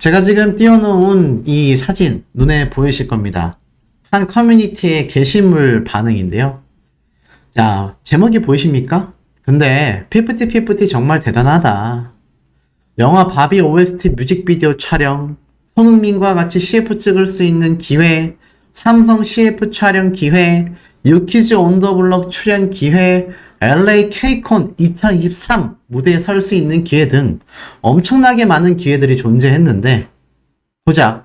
제가 지금 띄워놓은 이 사진 눈에 보이실 겁니다. 한 커뮤니티의 게시물 반응인데요. 자, 제목이 보이십니까? 근데 피프티 정말 대단하다. 영화 바비 OST 뮤직비디오 촬영, 손흥민과 같이 CF 찍을 수 있는 기회, 삼성 CF 촬영 기회, 유키즈 온 더 블럭 출연 기회, LA K-콘 2023 무대에 설 수 있는 기회 등 엄청나게 많은 기회들이 존재했는데 고작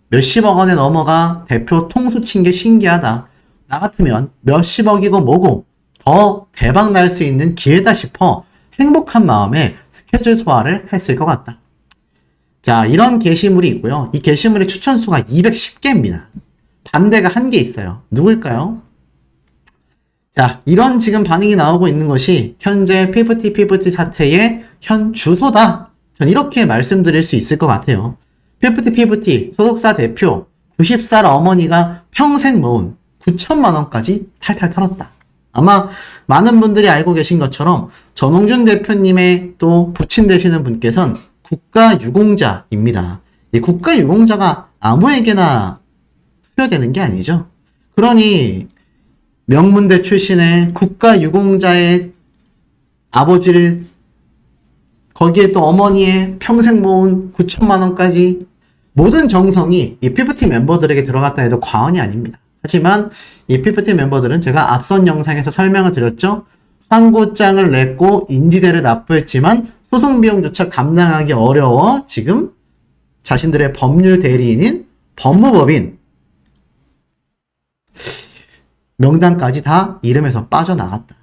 몇십억 원에 넘어가 대표 통수 친 게 신기하다. 나 같으면 몇십억이고 뭐고 더 대박 날 수 있는 기회다 싶어 행복한 마음에 스케줄 소화를 했을 것 같다. 자, 이런 게시물이 있고요. 이 게시물의 추천수가 210개입니다. 반대가 1개 있어요. 누굴까요? 자, 이런 지금 반응이 나오고 있는 것이 현재 피프티 사태의 현 주소다. 전 이렇게 말씀드릴 수 있을 것 같아요. 피프티 소속사 대표 90살 어머니가 평생 모은 9천만 원까지 탈탈 털었다. 아마 많은 분들이 알고 계신 것처럼 전홍준 대표님의 또 부친 되시는 분께서는 국가유공자입니다. 이 국가유공자가 아무에게나 수여되는 게 아니죠. 그러니 명문대 출신의 국가유공자의 아버지를 거기에 또 어머니의 평생 모은 9천만 원까지 모든 정성이 이 피프티 멤버들에게 들어갔다 해도 과언이 아닙니다. 하지만 이 피프티 멤버들은 제가 앞선 영상에서 설명을 드렸죠. 환고장을 냈고 인지대를 납부했지만 소송 비용조차 감당하기 어려워 지금 자신들의 법률 대리인인 법무법인 명단까지 다 이름에서 빠져나갔다.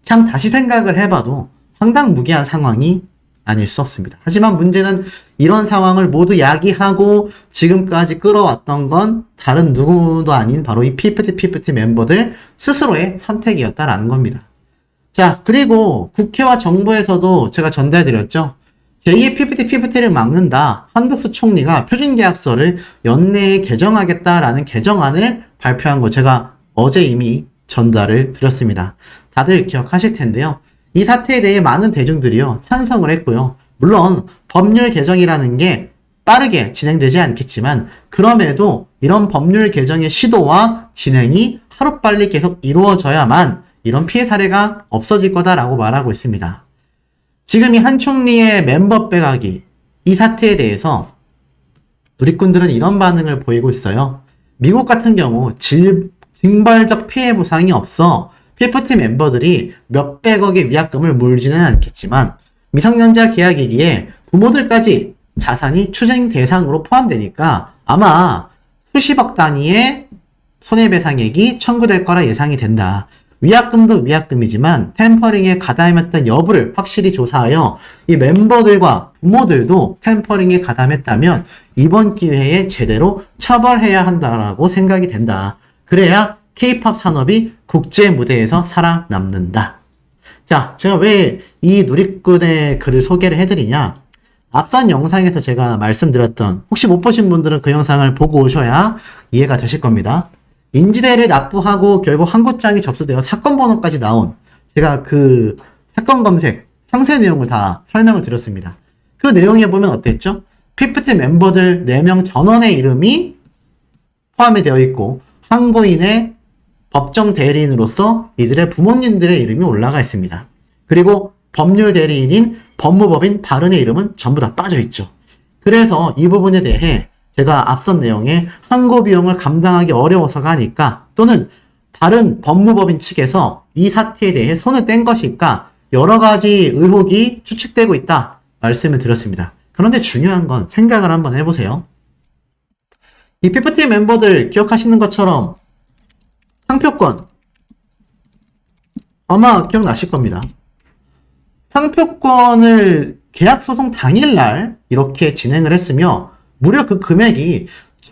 참 다시 생각을 해봐도 황당무계한 상황이 아닐 수 없습니다. 하지만 문제는 이런 상황을 모두 야기하고 지금까지 끌어왔던 건 다른 누구도 아닌 바로 이 피프티 멤버들 스스로의 선택이었다라는 겁니다. 자, 그리고 국회와 정부에서도 제가 전달드렸죠. 제2의 피프티를 막는다. 한덕수 총리가 표준계약서를 연내에 개정하겠다라는 개정안을 발표한 거 제가 어제 이미 전달을 드렸습니다. 다들 기억하실 텐데요. 이 사태에 대해 많은 대중들이요 찬성을 했고요. 물론 법률 개정이라는 게 빠르게 진행되지 않겠지만 그럼에도 이런 법률 개정의 시도와 진행이 하루빨리 계속 이루어져야만 이런 피해 사례가 없어질 거다라고 말하고 있습니다. 지금 이 한 총리의 멤버 빼가기 이 사태에 대해서 누리꾼들은 이런 반응을 보이고 있어요. 미국 같은 경우 징벌적 피해 보상이 없어 피프티 멤버들이 몇백억의 위약금을 물지는 않겠지만 미성년자 계약이기에 부모들까지 자산이 추징 대상으로 포함되니까 아마 수십억 단위의 손해배상액이 청구될 거라 예상이 된다. 위약금도 위약금이지만 템퍼링에 가담했던 여부를 확실히 조사하여 이 멤버들과 부모들도 템퍼링에 가담했다면 이번 기회에 제대로 처벌해야 한다라고 생각이 된다. 그래야 K-팝 산업이 국제 무대에서 살아남는다. 자, 제가 왜 이 누리꾼의 글을 소개를 해드리냐? 앞선 영상에서 제가 말씀드렸던 혹시 못 보신 분들은 그 영상을 보고 오셔야 이해가 되실 겁니다. 인지대를 납부하고 결국 환고장이 접수되어 사건 번호까지 나온 제가 그 사건 검색 상세 내용을 다 설명을 드렸습니다. 그 내용에 보면 어땠죠? 피프티 멤버들 4명 전원의 이름이 포함이 되어 있고 환고인의 법정 대리인으로서 이들의 부모님들의 이름이 올라가 있습니다. 그리고 법률 대리인인 법무법인 바른의 이름은 전부 다 빠져 있죠. 그래서 이 부분에 대해 제가 앞선 내용에 환고 비용을 감당하기 어려워서가 아닐까 또는 다른 법무법인 측에서 이 사태에 대해 손을 뗀 것일까 여러 가지 의혹이 추측되고 있다 말씀을 드렸습니다. 그런데 중요한 건 생각을 한번 해보세요. 이 피프티 멤버들 기억하시는 것처럼 상표권 아마 기억나실 겁니다. 상표권을 계약소송 당일날 이렇게 진행을 했으며 무려 그 금액이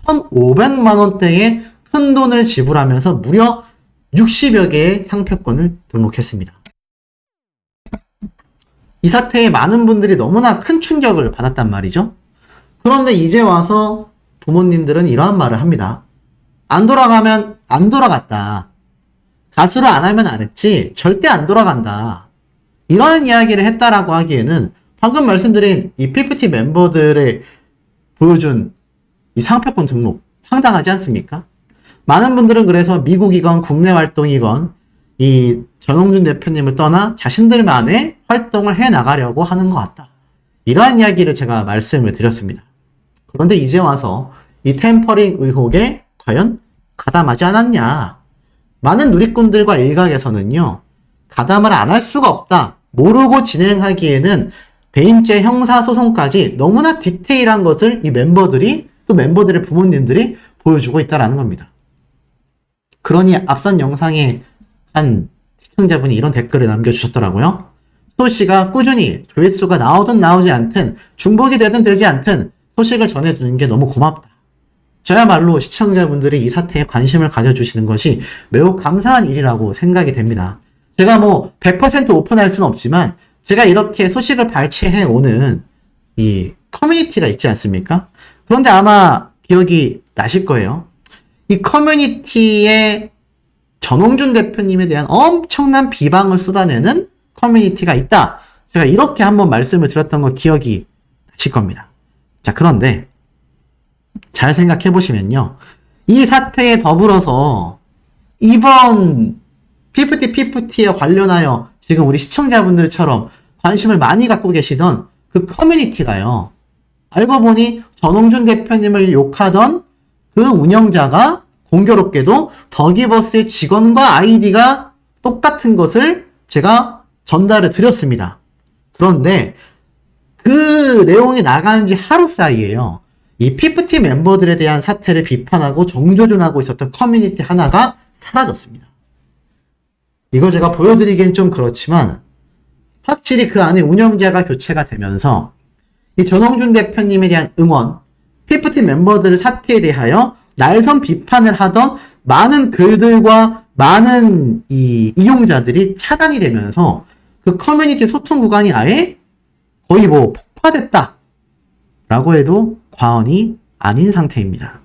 1,500만 원대의 큰 돈을 지불하면서 무려 60여 개의 상표권을 등록했습니다. 이 사태에 많은 분들이 너무나 큰 충격을 받았단 말이죠. 그런데 이제 와서 부모님들은 이러한 말을 합니다. 안 돌아가면 안 돌아갔다. 가수를 안 하면 안 했지 절대 안 돌아간다. 이러한 이야기를 했다라고 하기에는 방금 말씀드린 이 PPT 멤버들의 보여준 이 상표권 등록 황당하지 않습니까? 많은 분들은 그래서 미국이건 국내 활동이건 이 전홍준 대표님을 떠나 자신들만의 활동을 해나가려고 하는 것 같다. 이러한 이야기를 제가 말씀을 드렸습니다. 그런데 이제 와서 이 템퍼링 의혹에 과연 가담하지 않았냐? 많은 누리꾼들과 일각에서는요, 가담을 안 할 수가 없다. 모르고 진행하기에는 배임죄 형사소송까지 너무나 디테일한 것을 이 멤버들이 또 멤버들의 부모님들이 보여주고 있다는 겁니다. 그러니 앞선 영상에 한 시청자분이 이런 댓글을 남겨주셨더라고요. 소씨가 꾸준히 조회수가 나오든 나오지 않든 중복이 되든 되지 않든 소식을 전해주는 게 너무 고맙다. 저야말로 시청자분들이 이 사태에 관심을 가져주시는 것이 매우 감사한 일이라고 생각이 됩니다. 제가 뭐 100% 오픈할 수는 없지만 제가 이렇게 소식을 발췌해 오는 이 커뮤니티가 있지 않습니까? 그런데 아마 기억이 나실 거예요. 이 커뮤니티에 전홍준 대표님에 대한 엄청난 비방을 쏟아내는 커뮤니티가 있다. 제가 이렇게 한번 말씀을 드렸던 거 기억이 나실 겁니다. 자, 그런데 잘 생각해 보시면요. 이 사태에 더불어서 이번 PPT에 관련하여 지금 우리 시청자분들처럼 관심을 많이 갖고 계시던 그 커뮤니티가요. 알고 보니 전홍준 대표님을 욕하던 그 운영자가 공교롭게도 더기버스의 직원과 아이디가 똑같은 것을 제가 전달을 드렸습니다. 그런데 그 내용이 나간 지 하루 사이에요. 이 PPT 멤버들에 대한 사태를 비판하고 정조준하고 있었던 커뮤니티 하나가 사라졌습니다. 이거 제가 보여드리기엔 좀 그렇지만 확실히 그 안에 운영자가 교체가 되면서 이 전홍준 대표님에 대한 응원, PPT 멤버들 사태에 대하여 날선 비판을 하던 많은 글들과 많은 이 이용자들이 차단이 되면서 그 커뮤니티 소통 구간이 아예 거의 뭐 폭파됐다 라고 해도 과언이 아닌 상태입니다.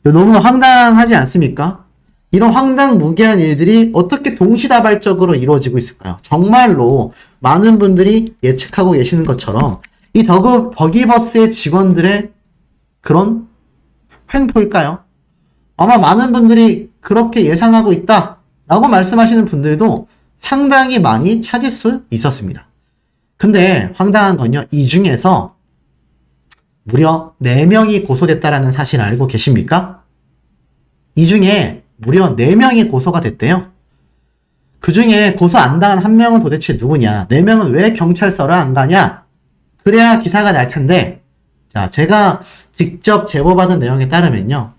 너무 황당하지 않습니까? 이런 황당무계한 일들이 어떻게 동시다발적으로 이루어지고 있을까요? 정말로 많은 분들이 예측하고 계시는 것처럼 이 더기버스의 직원들의 그런 횡포일까요? 아마 많은 분들이 그렇게 예상하고 있다라고 말씀하시는 분들도 상당히 많이 찾을 수 있었습니다. 근데 황당한 건요, 이 중에서 무려 4명이 고소됐다라는 사실 알고 계십니까? 이 중에 무려 4명이 고소가 됐대요. 그 중에 고소 안 당한 1명은 도대체 누구냐? 4명은 왜 경찰서를 안 가냐? 그래야 기사가 날 텐데, 자, 제가 직접 제보받은 내용에 따르면요.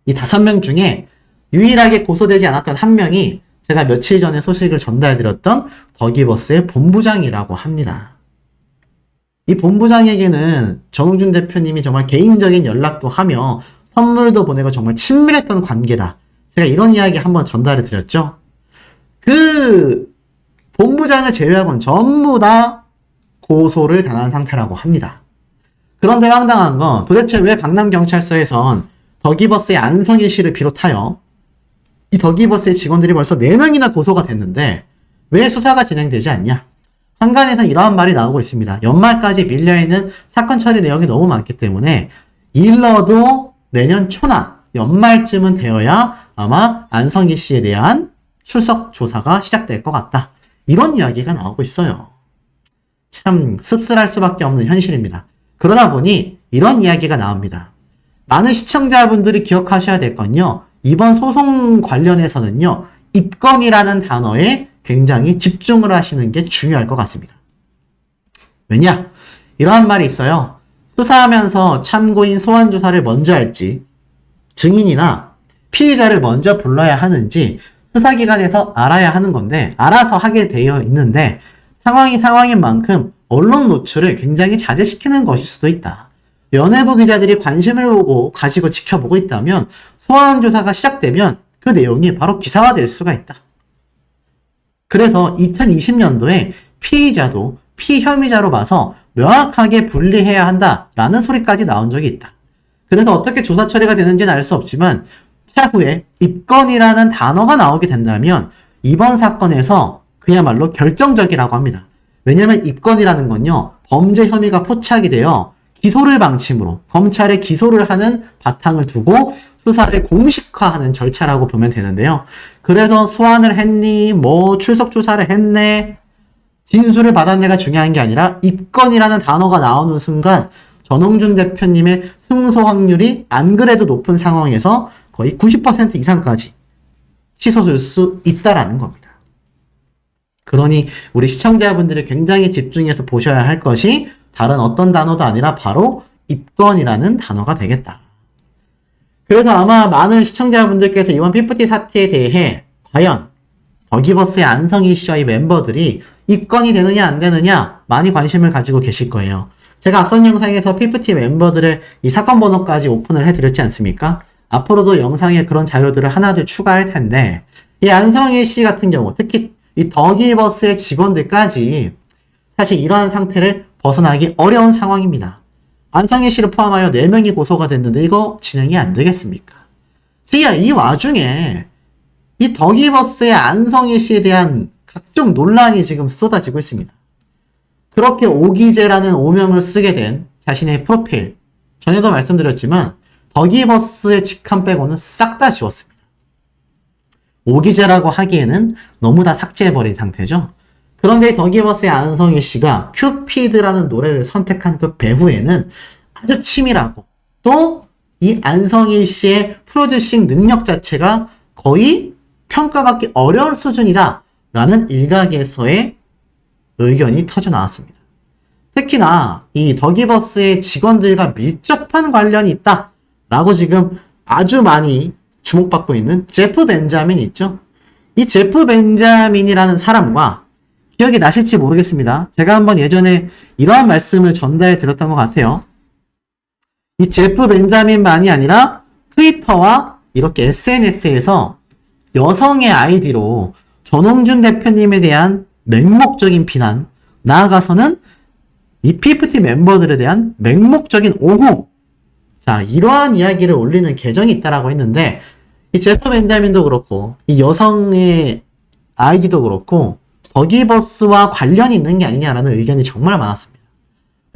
이 5명 중에 유일하게 고소되지 않았던 1명이 제가 며칠 전에 소식을 전달드렸던 더기버스의 본부장이라고 합니다. 이 본부장에게는 전홍준 대표님이 정말 개인적인 연락도 하며 선물도 보내고 정말 친밀했던 관계다. 제가 이런 이야기 한번 전달해 드렸죠. 그 본부장을 제외하고는 전부 다 고소를 당한 상태라고 합니다. 그런데 황당한 건 도대체 왜 강남경찰서에선 더기버스의 안성일 씨를 비롯하여 이 더기버스의 직원들이 벌써 4명이나 고소가 됐는데 왜 수사가 진행되지 않냐? 한간에서 이러한 말이 나오고 있습니다. 연말까지 밀려있는 사건 처리 내용이 너무 많기 때문에 일러도 내년 초나 연말쯤은 되어야 아마 안성기 씨에 대한 출석 조사가 시작될 것 같다. 이런 이야기가 나오고 있어요. 참 씁쓸할 수밖에 없는 현실입니다. 그러다 보니 이런 이야기가 나옵니다. 많은 시청자분들이 기억하셔야 될 건요. 이번 소송 관련해서는요. 입건이라는 단어에 굉장히 집중을 하시는 게 중요할 것 같습니다. 왜냐? 이러한 말이 있어요. 수사하면서 참고인 소환 조사를 먼저 할지 증인이나 피의자를 먼저 불러야 하는지 수사기관에서 알아야 하는 건데 알아서 하게 되어 있는데 상황인 만큼 언론 노출을 굉장히 자제시키는 것일 수도 있다. 연예부 기자들이 관심을 보고 가지고 지켜보고 있다면 소환 조사가 시작되면 그 내용이 바로 기사화될 수가 있다. 그래서 2020년도에 피의자도 피혐의자로 봐서 명확하게 분리해야 한다라는 소리까지 나온 적이 있다. 그래서 어떻게 조사 처리가 되는지는 알 수 없지만 차후에 입건이라는 단어가 나오게 된다면 이번 사건에서 그야말로 결정적이라고 합니다. 왜냐면 입건이라는 건요, 범죄 혐의가 포착이 되어 기소를 방침으로 검찰에 기소를 하는 바탕을 두고 수사를 공식화하는 절차라고 보면 되는데요. 그래서 소환을 했니, 뭐 출석 조사를 했네, 진술을 받았네가 중요한 게 아니라 입건이라는 단어가 나오는 순간 전홍준 대표님의 승소 확률이 안 그래도 높은 상황에서 거의 90% 이상까지 치솟을 수 있다라는 겁니다. 그러니 우리 시청자분들이 굉장히 집중해서 보셔야 할 것이 다른 어떤 단어도 아니라 바로 입건이라는 단어가 되겠다. 그래서 아마 많은 시청자분들께서 이번 피프티 사태에 대해 과연 더기버스의 안성희 씨와 이 멤버들이 입건이 되느냐 안 되느냐 많이 관심을 가지고 계실 거예요. 제가 앞선 영상에서 피프티 멤버들의 이 사건 번호까지 오픈을 해드렸지 않습니까? 앞으로도 영상에 그런 자료들을 하나둘 추가할 텐데, 이 안성희 씨 같은 경우, 특히 이 더기버스의 직원들까지 사실 이러한 상태를 벗어나기 어려운 상황입니다. 안성희 씨를 포함하여 4명이 고소가 됐는데 이거 진행이 안 되겠습니까? 이 와중에 이 더기버스의 안성희 씨에 대한 각종 논란이 지금 쏟아지고 있습니다. 그렇게 오기재라는 오명을 쓰게 된 자신의 프로필, 전에도 말씀드렸지만 더기버스의 직함 빼고는 싹 다 지웠습니다. 오기재라고 하기에는 너무 다 삭제해버린 상태죠. 그런데 더기버스의 안성희 씨가 큐피드라는 노래를 선택한 그 배후에는 아주 치밀하고 또 이 안성희 씨의 프로듀싱 능력 자체가 거의 평가받기 어려울 수준이다 라는 일각에서의 의견이 터져 나왔습니다. 특히나 이 더기버스의 직원들과 밀접한 관련이 있다 라고 지금 아주 많이 주목받고 있는 제프 벤자민 있죠. 이 제프 벤자민이라는 사람과 기억이 나실지 모르겠습니다. 제가 한번 예전에 이러한 말씀을 전달해 드렸던 것 같아요. 이 제프 벤자민만이 아니라 트위터와 이렇게 SNS에서 여성의 아이디로 전홍준 대표님에 대한 맹목적인 비난, 나아가서는 이 PFT 멤버들에 대한 맹목적인 옹호, 자, 이러한 이야기를 올리는 계정이 있다라고 했는데, 이 제프 벤자민도 그렇고 이 여성의 아이디도 그렇고 더기버스와 관련이 있는 게 아니냐라는 의견이 정말 많았습니다.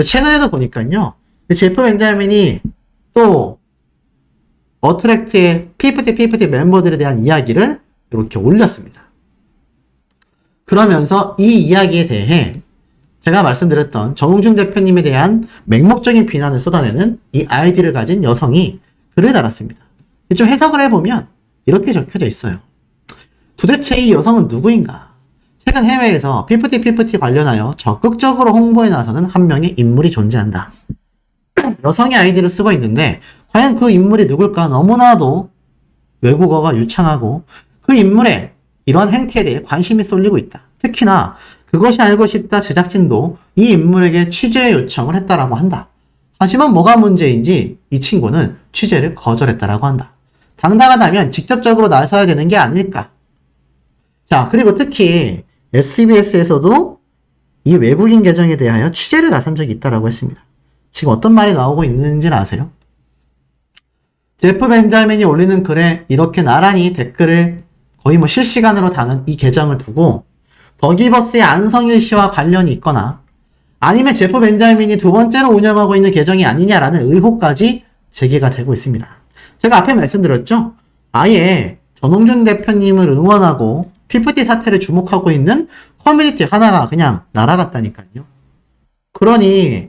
최근에도 보니까요, 제프 벤자민이 또 어트랙트의 PFT 멤버들에 대한 이야기를 이렇게 올렸습니다. 그러면서 이 이야기에 대해 제가 말씀드렸던 정홍준 대표님에 대한 맹목적인 비난을 쏟아내는 이 아이디를 가진 여성이 글을 달았습니다. 좀 해석을 해보면 이렇게 적혀져 있어요. 도대체 이 여성은 누구인가? 최근 해외에서 PFT 관련하여 적극적으로 홍보에 나서는 한 명의 인물이 존재한다. 여성의 아이디를 쓰고 있는데 과연 그 인물이 누굴까? 너무나도 외국어가 유창하고 그 인물의 이러한 행태에 대해 관심이 쏠리고 있다. 특히나 그것이 알고 싶다 제작진도 이 인물에게 취재 요청을 했다라고 한다. 하지만 뭐가 문제인지 이 친구는 취재를 거절했다라고 한다. 당당하다면 직접적으로 나서야 되는 게 아닐까. 자, 그리고 특히 SBS에서도 이 외국인 계정에 대하여 취재를 나선 적이 있다라고 했습니다. 지금 어떤 말이 나오고 있는지는 아세요? 제프 벤자민이 올리는 글에 이렇게 나란히 댓글을 거의 실시간으로 다는 이 계정을 두고 더기버스의 안성일 씨와 관련이 있거나 아니면 제프 벤자민이 두 번째로 운영하고 있는 계정이 아니냐라는 의혹까지 제기가 되고 있습니다. 제가 앞에 말씀드렸죠? 아예 전홍준 대표님을 응원하고 PFT 사태를 주목하고 있는 커뮤니티 하나가 그냥 날아갔다니까요. 그러니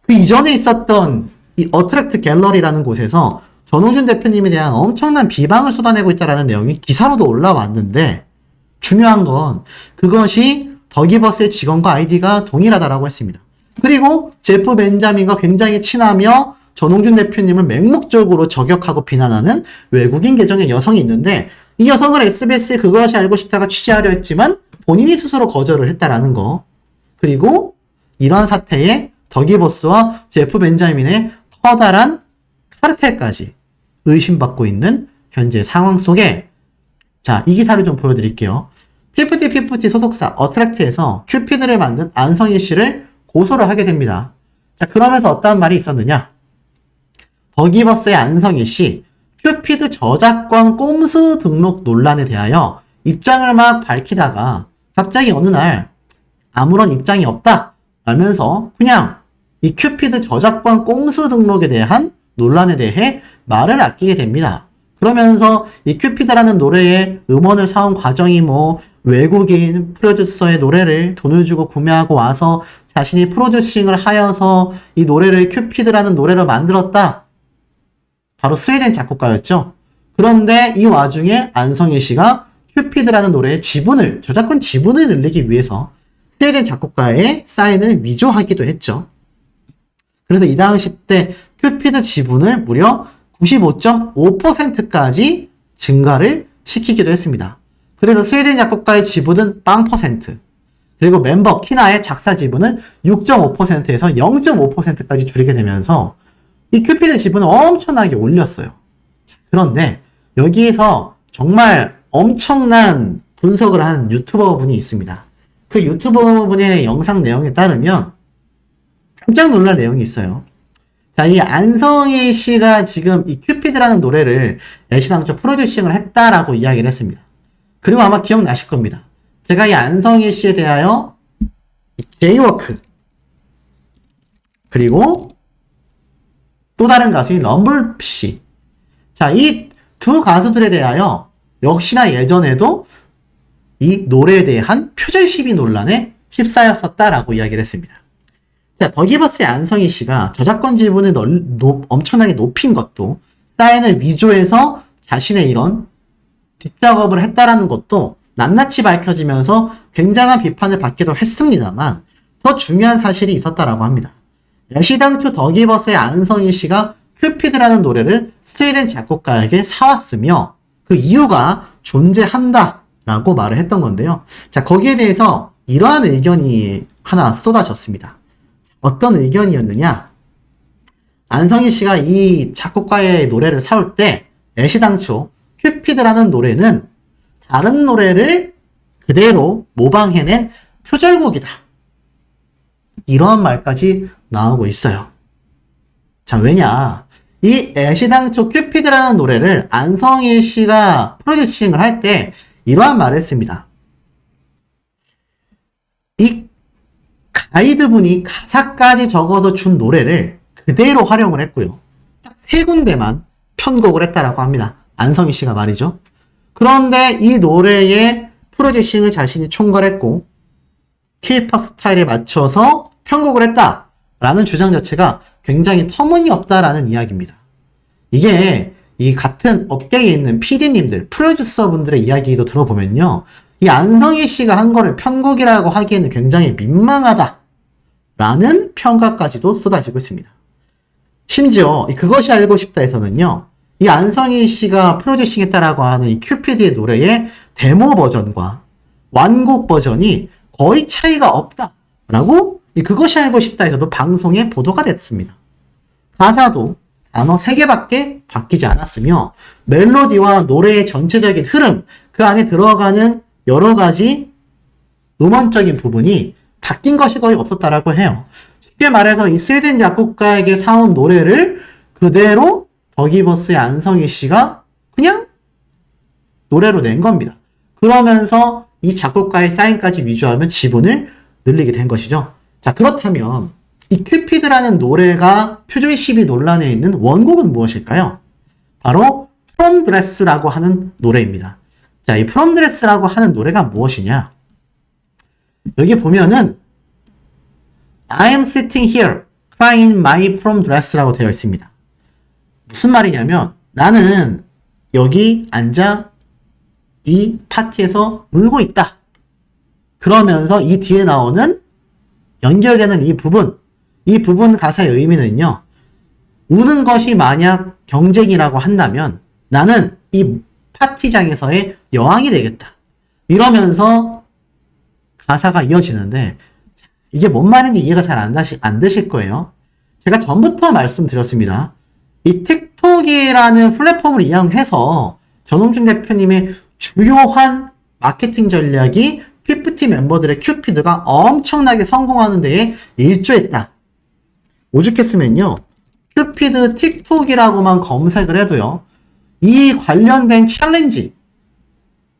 그 이전에 있었던 이 어트랙트 갤러리라는 곳에서 전홍준 대표님에 대한 엄청난 비방을 쏟아내고 있다는 내용이 기사로도 올라왔는데 중요한 건 그것이 더기버스의 직원과 아이디가 동일하다라고 했습니다. 그리고 제프 벤자민과 굉장히 친하며 전홍준 대표님을 맹목적으로 저격하고 비난하는 외국인 계정의 여성이 있는데 이 여성을 SBS에 그것이 알고 싶다가 취재하려 했지만 본인이 스스로 거절을 했다라는 거. 그리고 이러한 사태에 더기버스와 제프 벤자민의 커다란 카르텔까지 의심받고 있는 현재 상황 속에 자, 이 기사를 좀 보여드릴게요. PFT 소속사 어트랙트에서 큐피드를 만든 안성희 씨를 고소를 하게 됩니다. 자, 그러면서 어떠한 말이 있었느냐? 더기버스의 안성희 씨, 큐피드 저작권 꼼수 등록 논란에 대하여 입장을 막 밝히다가 갑자기 어느 날 아무런 입장이 없다 라면서 그냥 이 큐피드 저작권 꼼수 등록에 대한 논란에 대해 말을 아끼게 됩니다. 그러면서 이 큐피드라는 노래의 음원을 사온 과정이 뭐 외국인 프로듀서의 노래를 돈을 주고 구매하고 와서 자신이 프로듀싱을 하여서 이 노래를 큐피드라는 노래로 만들었다. 바로 스웨덴 작곡가였죠. 그런데 이 와중에 안성희 씨가 큐피드라는 노래의 지분을, 저작권 지분을 늘리기 위해서 스웨덴 작곡가의 사인을 위조하기도 했죠. 그래서 이 당시 때 큐피드 지분을 무려 95.5%까지 증가를 시키기도 했습니다. 그래서 스웨덴 작곡가의 지분은 0%, 그리고 멤버 키나의 작사 지분은 6.5%에서 0.5%까지 줄이게 되면서 이 큐피드 지분을 엄청나게 올렸어요. 그런데 여기에서 정말 엄청난 분석을 한 유튜버 분이 있습니다. 그 유튜버 분의 영상 내용에 따르면 깜짝 놀랄 내용이 있어요. 자, 이 안성희 씨가 지금 이 큐피드라는 노래를 애시당초 프로듀싱을 했다라고 이야기를 했습니다. 그리고 아마 기억나실 겁니다. 제가 이 안성희 씨에 대하여 제이워크 그리고 또 다른 가수인 럼블피, 자, 이 두 가수들에 대하여 역시나 예전에도 이 노래에 대한 표절 시비 논란에 휩싸였었다라고 이야기를 했습니다. 자, 더기버스의 안성희 씨가 저작권 지분을 엄청나게 높인 것도, 사인을 위조해서 자신의 이런 뒷작업을 했다라는 것도 낱낱이 밝혀지면서 굉장한 비판을 받기도 했습니다만 더 중요한 사실이 있었다라고 합니다. 애시당초 더기버스의 안성희 씨가 큐피드라는 노래를 스웨덴 작곡가에게 사왔으며 그 이유가 존재한다라고 말을 했던 건데요. 자, 거기에 대해서 이러한 의견이 하나 쏟아졌습니다. 어떤 의견이었느냐? 안성희 씨가 이 작곡가의 노래를 사올 때 애시당초 큐피드라는 노래는 다른 노래를 그대로 모방해낸 표절곡이다. 이러한 말까지 나오고 있어요. 자, 왜냐? 이 애시당초 큐피드라는 노래를 안성희 씨가 프로듀싱을 할 때 이러한 말을 했습니다. 이 가이드분이 가사까지 적어서 준 노래를 그대로 활용을 했고요. 딱 3군데만 편곡을 했다라고 합니다. 안성희 씨가 말이죠. 그런데 이 노래의 프로듀싱을 자신이 총괄했고 K-POP 스타일에 맞춰서 편곡을 했다라는 주장 자체가 굉장히 터무니없다라는 이야기입니다. 이게 이 같은 업계에 있는 PD님들, 프로듀서분들의 이야기도 들어보면요. 이 안성희 씨가 한 거를 편곡이라고 하기에는 굉장히 민망하다라는 평가까지도 쏟아지고 있습니다. 심지어 그것이 알고 싶다에서는요. 이 안성희 씨가 프로듀싱했다라고 하는 이 큐피드의 노래의 데모 버전과 완곡 버전이 거의 차이가 없다라고 그것이 알고 싶다에서도 방송에 보도가 됐습니다. 가사도 단어 3개밖에 바뀌지 않았으며 멜로디와 노래의 전체적인 흐름, 그 안에 들어가는 여러 가지 음원적인 부분이 바뀐 것이 거의 없었다라고 해요. 쉽게 말해서 이 스웨덴 작곡가에게 사온 노래를 그대로 더기버스의 안성희 씨가 그냥 노래로 낸 겁니다. 그러면서 이 작곡가의 사인까지 위조하면 지분을 늘리게 된 것이죠. 자, 그렇다면 이 큐피드라는 노래가 표절 시비 논란에 있는 원곡은 무엇일까요? 바로 Prom Dress라고 하는 노래입니다. 자, 이 Prom Dress라고 하는 노래가 무엇이냐? 여기 보면은 I am sitting here crying in my prom dress라고 되어 있습니다. 무슨 말이냐면 나는 여기 앉아 이 파티에서 울고 있다. 그러면서 이 뒤에 나오는 연결되는 이 부분 가사의 의미는요. 우는 것이 만약 경쟁이라고 한다면 나는 이 파티장에서의 여왕이 되겠다. 이러면서 가사가 이어지는데 이게 뭔 말인지 이해가 잘 안 되실 거예요. 제가 전부터 말씀드렸습니다. 이 틱톡이라는 플랫폼을 이용해서 전홍준 대표님의 주요한 마케팅 전략이 피프티 멤버들의 큐피드가 엄청나게 성공하는 데에 일조했다. 오죽했으면요. 큐피드 틱톡이라고만 검색을 해도요. 이 관련된 챌린지,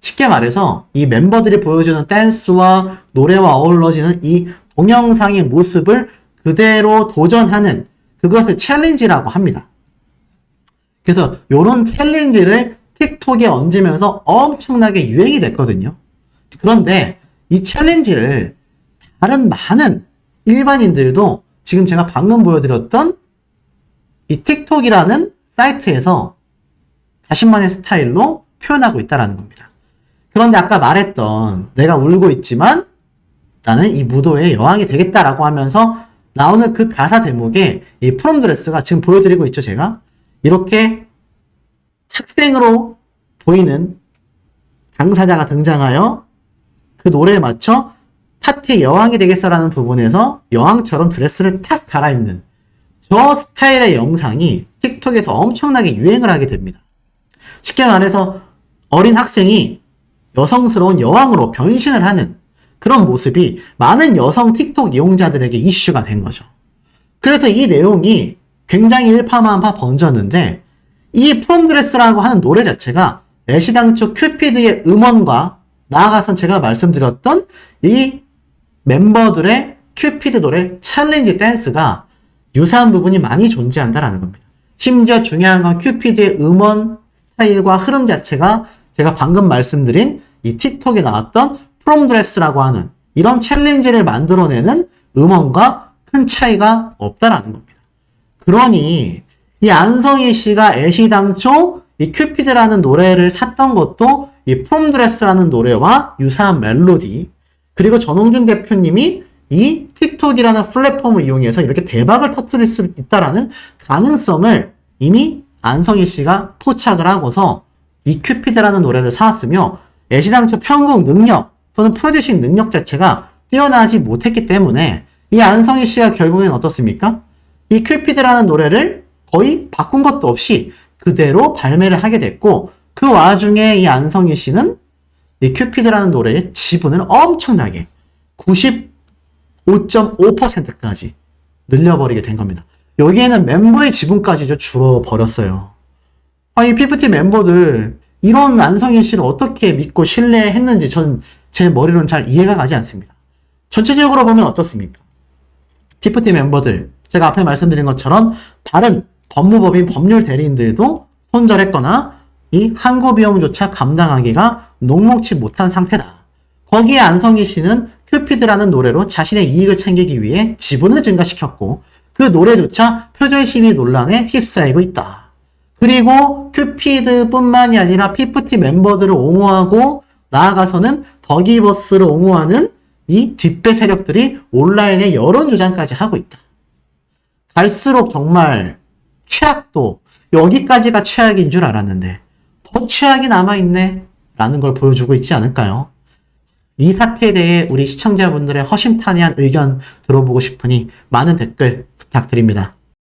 쉽게 말해서 이 멤버들이 보여주는 댄스와 노래와 어우러지는 이 동영상의 모습을 그대로 도전하는 그것을 챌린지라고 합니다. 그래서 이런 챌린지를 틱톡에 얹으면서 엄청나게 유행이 됐거든요. 그런데 이 챌린지를 다른 많은 일반인들도 지금 제가 방금 보여드렸던 이 틱톡이라는 사이트에서 자신만의 스타일로 표현하고 있다는 겁니다. 그런데 아까 말했던 내가 울고 있지만 나는 이 무도의 여왕이 되겠다라고 하면서 나오는 그 가사 대목에 이 프롬드레스가 지금 보여드리고 있죠, 제가. 이렇게 학생으로 보이는 당사자가 등장하여 그 노래에 맞춰 파티의 여왕이 되겠어라는 부분에서 여왕처럼 드레스를 탁 갈아입는 저 스타일의 영상이 틱톡에서 엄청나게 유행을 하게 됩니다. 쉽게 말해서 어린 학생이 여성스러운 여왕으로 변신을 하는 그런 모습이 많은 여성 틱톡 이용자들에게 이슈가 된 거죠. 그래서 이 내용이 굉장히 일파만파 번졌는데 이 프롬드레스라고 하는 노래 자체가 애시당초 큐피드의 음원과 나아가선 제가 말씀드렸던 이 멤버들의 큐피드 노래 챌린지 댄스가 유사한 부분이 많이 존재한다라는 겁니다. 심지어 중요한 건 큐피드의 음원 스타일과 흐름 자체가 제가 방금 말씀드린 이 틱톡에 나왔던 프롬드레스라고 하는 이런 챌린지를 만들어내는 음원과 큰 차이가 없다라는 겁니다. 그러니 이 안성희 씨가 애시당초 이 큐피드라는 노래를 샀던 것도 이 프롬드레스라는 노래와 유사한 멜로디, 그리고 전홍준 대표님이 이 틱톡이라는 플랫폼을 이용해서 이렇게 대박을 터뜨릴 수 있다라는 가능성을 이미 안성희 씨가 포착을 하고서 이 큐피드라는 노래를 사왔으며 애시당초 편곡 능력 또는 프로듀싱 능력 자체가 뛰어나지 못했기 때문에 이 안성희 씨가 결국엔 어떻습니까? 이 큐피드라는 노래를 거의 바꾼 것도 없이 그대로 발매를 하게 됐고 그 와중에 이 안성희 씨는 이 큐피드라는 노래의 지분을 엄청나게 95.5%까지 늘려버리게 된 겁니다. 여기에는 멤버의 지분까지 줄어버렸어요. 이 피프티 멤버들 이런 안성희 씨를 어떻게 믿고 신뢰했는지 전 제 머리로는 잘 이해가 가지 않습니다. 전체적으로 보면 어떻습니까? 피프티 멤버들 제가 앞에 말씀드린 것처럼 다른 법무법인 법률 대리인들도 손절했거나 이 항고 비용조차 감당하기가 녹록치 못한 상태다. 거기에 안성희 씨는 큐피드라는 노래로 자신의 이익을 챙기기 위해 지분을 증가시켰고 그 노래조차 표절심의 논란에 휩싸이고 있다. 그리고 큐피드뿐만이 아니라 피프티 멤버들을 옹호하고 나아가서는 더기버스를 옹호하는 이 뒷배 세력들이 온라인에 여론조장까지 하고 있다. 갈수록 정말 최악도 여기까지가 최악인 줄 알았는데 더 최악이 남아있네 라는 걸 보여주고 있지 않을까요? 이 사태에 대해 우리 시청자분들의 허심탄회한 의견 들어보고 싶으니 많은 댓글 부탁드립니다.